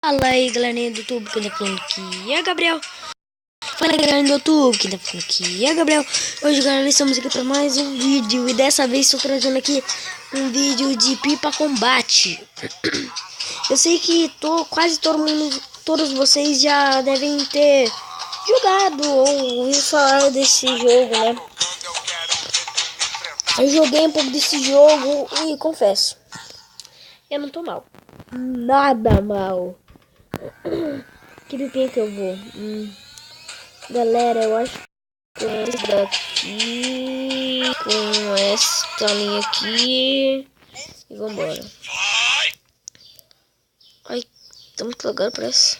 Fala aí, galerinha do YouTube, quem tá falando aqui é Gabriel. Fala aí, galerinha do YouTube, quem tá falando aqui é Gabriel. Hoje, galera, estamos aqui para mais um vídeo. E dessa vez estou trazendo aqui um vídeo de pipa combate. Eu sei que quase todo mundo, todos vocês já devem ter jogado ou ouvido falar desse jogo, né? Eu joguei um pouco desse jogo e confesso, eu não tô mal. Nada mal. Que pipinha que eu vou? Galera, eu acho que com esse daqui, com esta linha aqui, e vambora. Ai, tá muito lagado, parece.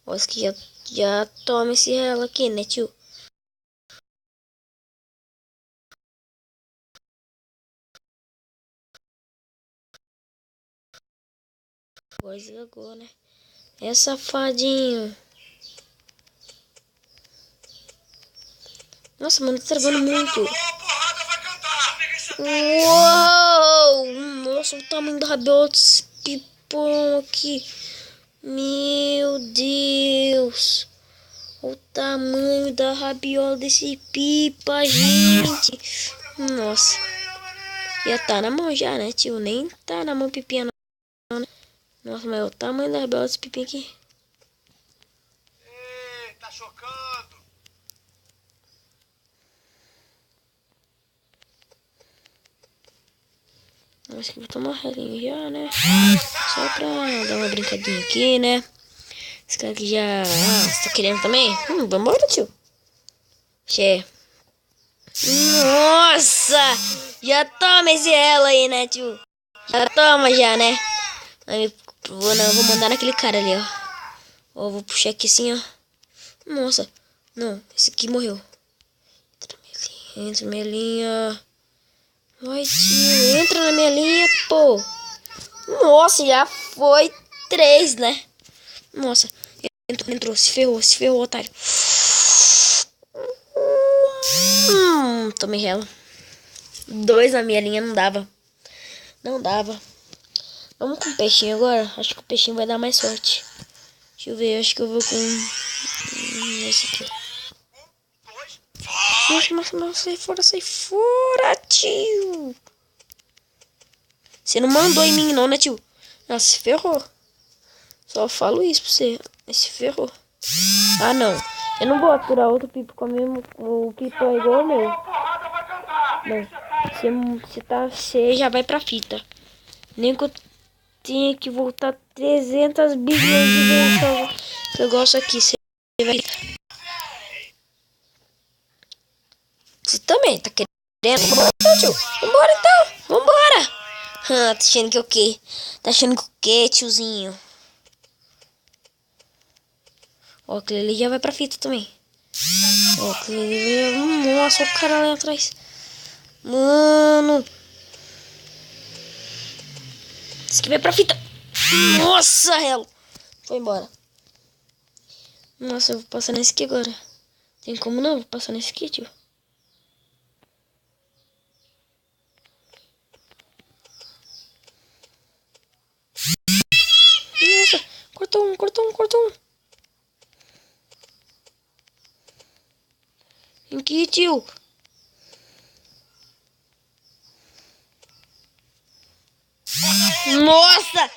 Ó, esse aqui já toma esse relo aqui, né, tio? Pois agora, né? É safadinho. Nossa, mano, tá travando muito. Uou! Nossa, o tamanho do rabiola desse pipão aqui. Meu Deus. O tamanho da rabiola desse pipa, gente. Nossa. Já tá na mão já, né, tio? Nem tá na mão pipinha não, né? Nossa, mas é o tamanho da rabiola desse pipinha aqui. Ei, tá chocando. Acho que vou tomar um relinho já, né? Só pra dar uma brincadinha aqui, né? Esse cara aqui já... Ah, você tá querendo também? Vambora, tio. Che. Nossa! Já toma esse elo aí, né, tio? Já toma já, né? Aí, vou mandar naquele cara ali, ó. Ó, vou puxar aqui assim, ó. Nossa. Não, esse aqui morreu. Entra na minha linha. Vai, tio. Entra na minha linha, pô. Nossa, já foi 3, né? Nossa. Entrou. Se ferrou, otário. Tomei relo. 2 na minha linha não dava. Não dava. Vamos com o peixinho agora. Acho que o peixinho vai dar mais sorte. Deixa eu ver. Acho que eu vou com esse aqui. Nossa, sai fora, tio. Você não mandou em mim não, né, tio? Nossa, se ferrou. Só falo isso pra você. Se ferrou. Ah, não. Eu não vou aturar outro pipo com o pipo é igual ao meu. Não. Você já vai pra fita. Nem que eu tenha que voltar 300 bilhões de vezes esse negócio aqui. Você vai... Você também tá querendo? Vambora então, tio. Vambora então. Vambora. Tá achando que o quê? Tá achando que o quê, tiozinho? Ó, aquele ali já vai pra fita também. Ó, aquele ali... Nossa, o cara lá atrás. Mano. Esse aqui vai pra fita. Nossa, relo. Foi embora. Nossa, eu vou passar nesse aqui agora. Tem como não? Vou passar nesse aqui, tio. Nossa, cortou um. Vem aqui, tio. Nossa!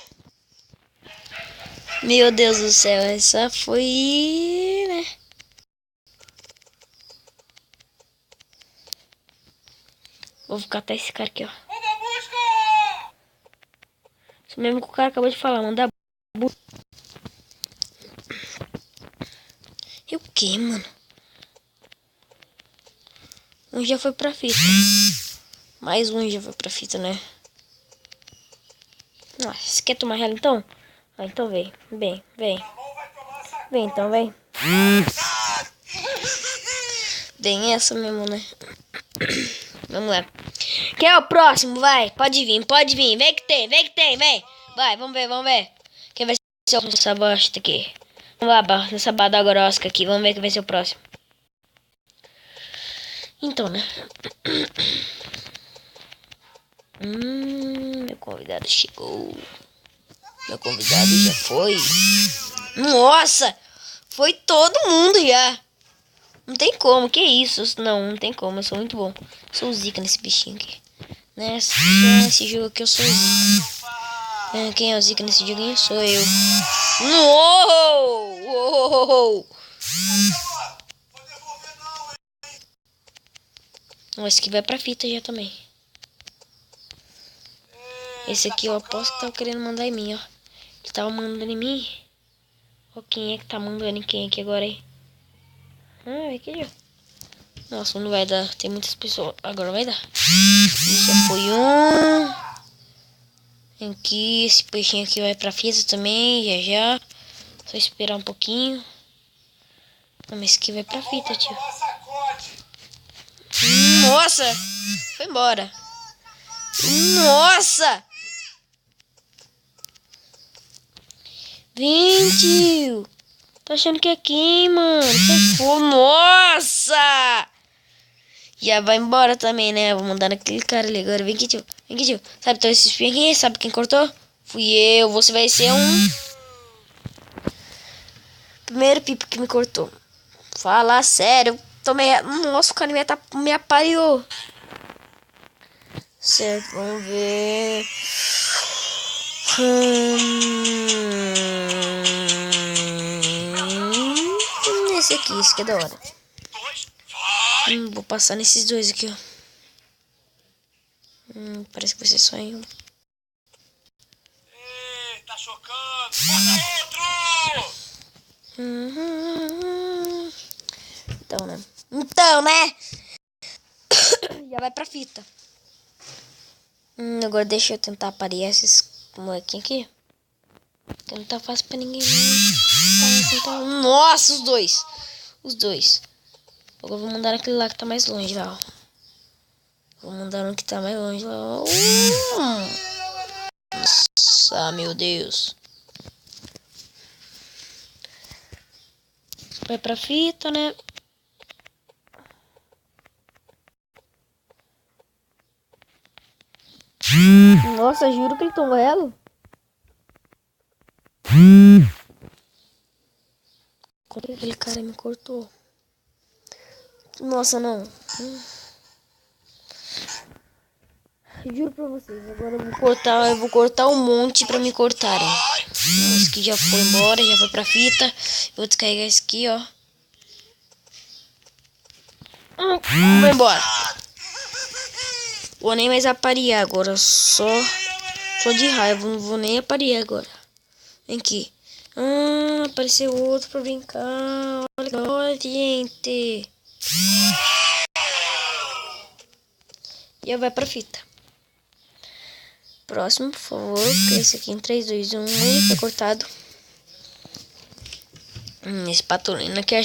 Meu Deus do céu, essa foi, né? Vou catar esse cara aqui, ó. Manda busca! Isso mesmo que o cara acabou de falar, manda busca. E o que, mano? Um já foi pra fita. Mais um já foi pra fita, né? Nossa, você quer tomar rela então? Ah, então vem. Vem. Vem então, vem. Vem essa mesmo, né? Vamos lá. Quem é o próximo? Vai, pode vir. Vem que tem, vem. Vai, vamos ver. Quem vai ser essa bosta aqui? Vamos lá, essa badagorosca aqui. Vamos ver quem vai ser o próximo. Então, né? Meu convidado chegou. Meu convidado já foi. Nossa! Foi todo mundo já. Não tem como, que isso? Não, não tem como, eu sou muito bom. Sou zica nesse bichinho aqui. Nesse jogo aqui eu sou zica. Quem é o zica nesse joguinho? Sou eu. Uou! Uou! Esse aqui vai pra fita já também. Esse aqui eu aposto que tava querendo mandar em mim, ó. Ele tava mandando em mim. Ó, quem é que tá mandando em quem aqui agora, aí? Ah, aqui já. Nossa, não vai dar. Tem muitas pessoas. Agora vai dar. Já foi um. Aqui, esse peixinho aqui vai pra fita também, já. Só esperar um pouquinho. Não, mas esse aqui vai pra fita, tio. Nossa! Foi embora. Nossa! Vem, tio. Tô achando que é aqui, mano. Sai fora. Nossa! Já vai embora também, né? Vou mandar naquele cara ali agora. Vem aqui, tio. Vem aqui, tio. Sabe, então esse espinho aqui? Sabe quem cortou? Fui eu. Você vai ser um... Primeiro pipo que me cortou. Fala sério. Tomei... Nossa, o cara me apareou. Certo, vamos ver. Esse aqui, esse aqui é da hora. Vou passar nesses dois aqui, ó. Parece que vai ser só em um. Tá chocando. Bota outro! Então, né? Já vai pra fita. Agora deixa eu tentar aparecer esses molequinhos aqui. Que não tá fácil pra ninguém não. Nossa, os dois. Os dois. Agora eu vou mandar aquele lá que tá mais longe lá, ó. Vou mandar um que tá mais longe lá, ó. Nossa, meu Deus. Vai pra fita, né? Nossa, juro que ele tomou ela. Aquele cara me cortou. Nossa, não. Juro pra vocês, agora eu vou cortar um monte pra me cortarem. Esse aqui já foi embora, já foi pra fita. Eu vou descarregar esse aqui, ó. Vou embora. Vou nem mais aparear agora, só de raiva, não vou nem aparear agora. Vem aqui. Apareceu outro pra brincar. Olha, gente. E vai pra fita. Próximo, por favor. Esse aqui em 3, 2, 1 e foi cortado. Esse patolino aqui, eu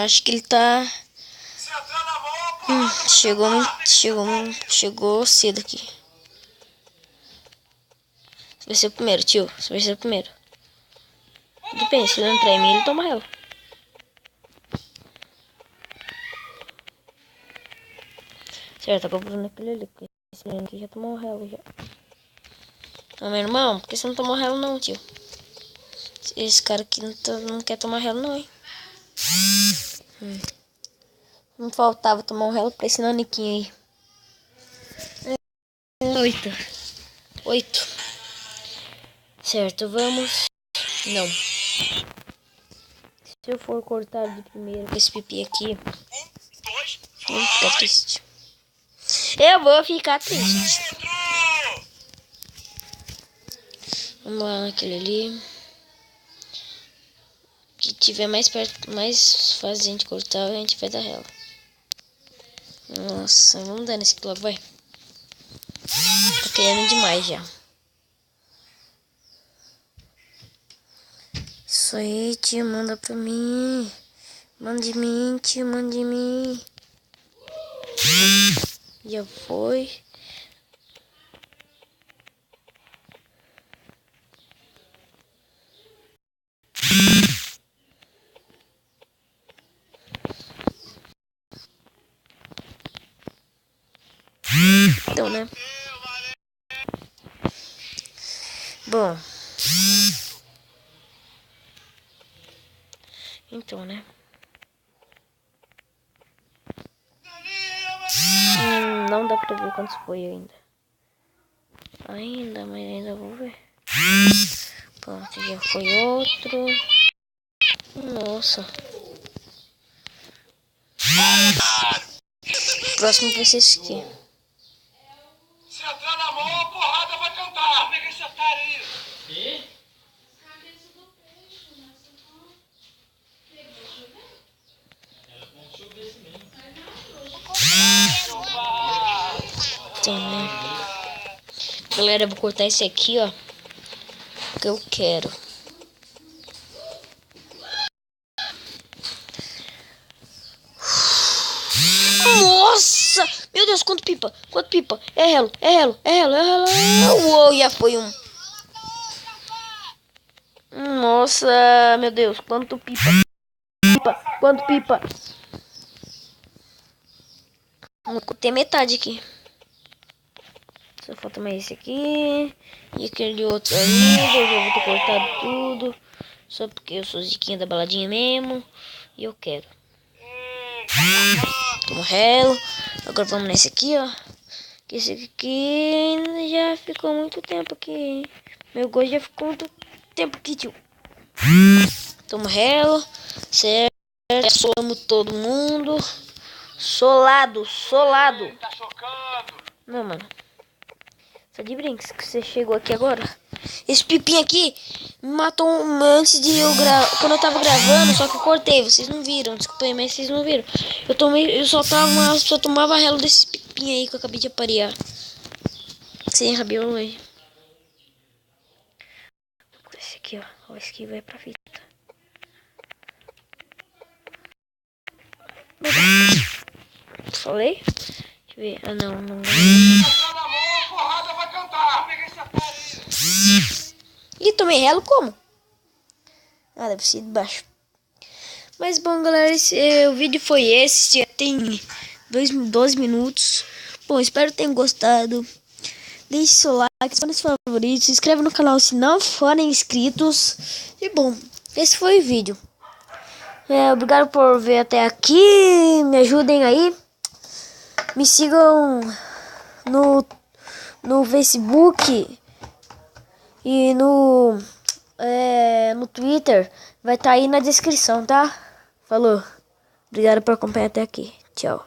acho que ele tá... chegou cedo aqui. Você vai ser o primeiro, tio. Você vai ser o primeiro. Depende, se ele entrar em mim, ele toma ela. Certo, agora eu vou naquele ali. Esse menino aqui já tomou ela já. Não, meu irmão, por que você não tomou ela não, tio? Esse cara aqui não quer tomar ela não, hein? Não faltava tomar um relo pra esse naniquinho aí. 8. Certo, vamos. Não. Se eu for cortar de primeiro com esse pipi aqui, eu vou ficar triste. Eu vou ficar triste. Vamos lá naquele ali. Que tiver mais perto, mais fácil a gente cortar, a gente vai dar rela. Nossa, vamos dar nesse logo, vai. Tá querendo demais já. Isso aí, tio, manda pra mim. Manda de mim, tio, manda de mim. Já foi. Então, né? Bom, Então, né? Não dá pra ver quantos foi ainda. Mas ainda vou ver. Pronto, já foi outro. Nossa. Próximo vai ser esse aqui. Se entrar na mão, a porrada vai cantar. Pega esse otário aí. E? Então, né? Galera, eu vou cortar esse aqui, ó. Que eu quero. Nossa! Meu Deus, quanto pipa! Quanto pipa! É relo, é relo, é relo, é relo. Uou, já foi um. Nossa, meu Deus, quanto pipa! Quanto pipa! Vou ter metade aqui. Só falta mais esse aqui. E aquele outro ali. Eu já vou ter cortado tudo. Só porque eu sou ziquinha da baladinha mesmo. E eu quero. Toma relo. Agora vamos nesse aqui, ó. Que esse aqui já ficou muito tempo aqui. Meu gosto já ficou muito tempo aqui, tio. Toma relo. Certo. Solamos todo mundo. Solado. Tá chocando. Não, mano. Só de brinks que você chegou aqui agora. Esse pipinho aqui me matou antes de eu gravar. Quando eu tava gravando, só que eu cortei. Vocês não viram. Desculpa aí, mas vocês não viram. Eu só tomava relo desse pipinho aí que eu acabei de aparear. Sem rabelo hoje. Esse aqui, ó. Esse aqui vai pra fita. Falei? Deixa eu ver. Ah, não. Ih, tomei relo como? Ah, deve ser de baixo. Mas bom, galera, o vídeo foi esse. Já tem 12 minutos. Bom, espero que tenham gostado. Deixe seu like, se for favorito. Se inscreva no canal se não forem inscritos. E bom, esse foi o vídeo. Obrigado por ver até aqui. Me ajudem aí. Me sigam no Facebook e no Twitter. Vai estar aí na descrição, tá? Falou. Obrigado por acompanhar até aqui. Tchau.